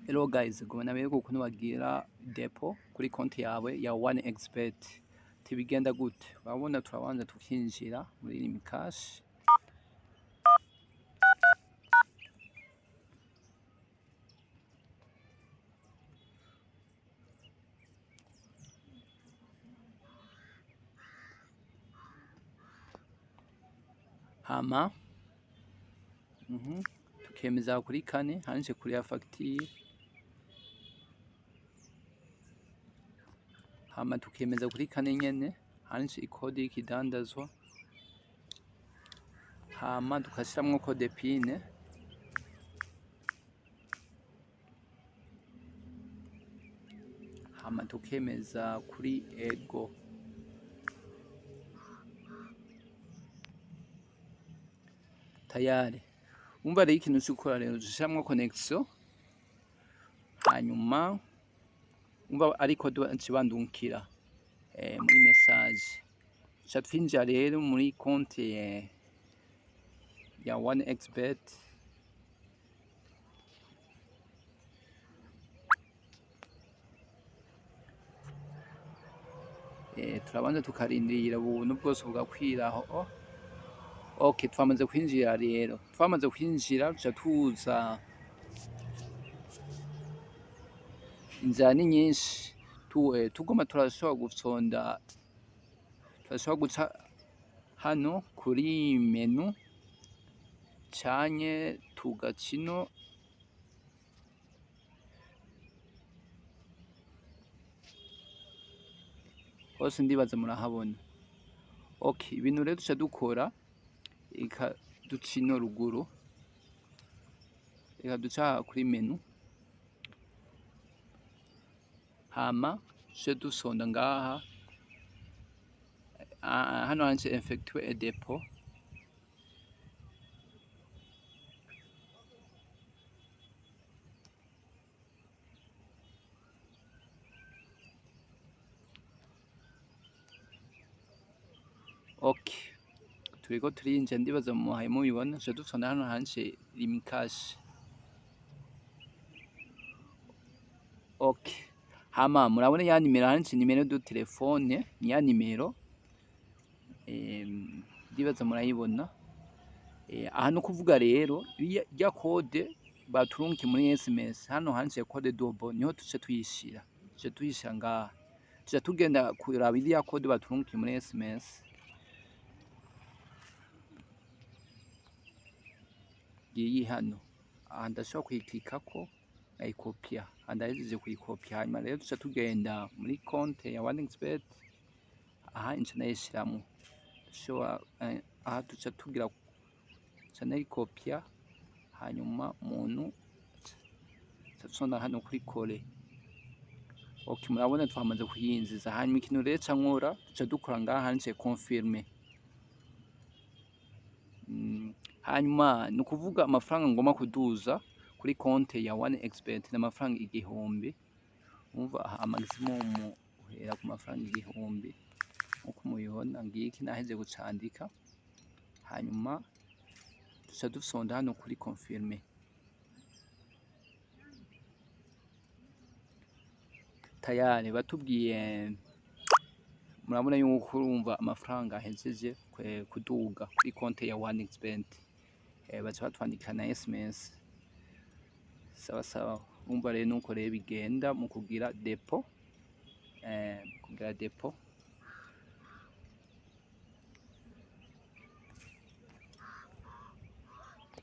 Hello guys, gubona bereko ukuntu bagira depo kuri konti yawe ya one expert. Tibigenda gute? Urabona turabanza tukinjira muri iri cash. Hama tukemeza kuri kane, hanje kuri ya facture. Hama tukemeza kuri kane nyene, hanje ikodi y'ikidandazwa. Hama tukashiramwo kode pine. Hama tukemeza kuri ego. Tayari. Umva rero ikintu cy'ukora rero dushiramwo connection. Hanyuma umva ariko kibandukira muri message. Cha twinjira rero muri konti ya one expert. Turabanza tukarindira ubuntu bwose bugakwiraho. Okay, twamaze kwinjira rero. Twamaze kwinjira tuca tuza inzira ni nyinshi. Tugoma turashobora gusonda, turashobora guca hano kuri menu canye tugakino. Hose ndibaza murahabona. Okay, ibintu rero duca dukora ducino ruguru, duca kuri menu. Hama je dusonda ngaha hano hanje effectuer et depot. Okay, turiko turinjira ndibaza muhaye mubibona. Je dusonda hano hanje rim cash. Okay, hama murabona ya nimero hanje, nimero do telefone ni ya nimero ndibaza murayibona. Aha no kuvuga rero ya code baturunki muri SMS hano hanje code double niho tuce tuyishira. Tuce tuyishira ngaha. Tuce tugenda kuraba iriya code baturunki muri SMS. Iyi hano. Aha ndashobora kuyiklikako ayikopia. Andahejeje kuyikopia, hanyuma rero tuca tugenda muri konti ya one expert. Aha inca nayishiramo. Aha tuca tugira nayikopia, hanyuma umuntu tuca hano kuri kore. Okay, murabona twamaze kuyinjiza. Hanyuma ikintu rero ca nkora tuca dukora ngaha hanje confirmer. Hanyuma ni ukuvuga amafaranga ngoma kuduza kuri konti ya one expert n'amafaranga 1000. Umva maximum uhera ku mafaranga 1000 uko mubibona. Ngiki naheje gucandika, hanyuma tuca dusonda hano kuri confirmer. Tayari batubwiye, murabona yuko urumva amafaranga ahejeje kuduga kuri konti ya one expert. Baca batwandika na SMS. Sawa sawa. Umva rero nuko rero bigenda mu kugira depo. Kugira depo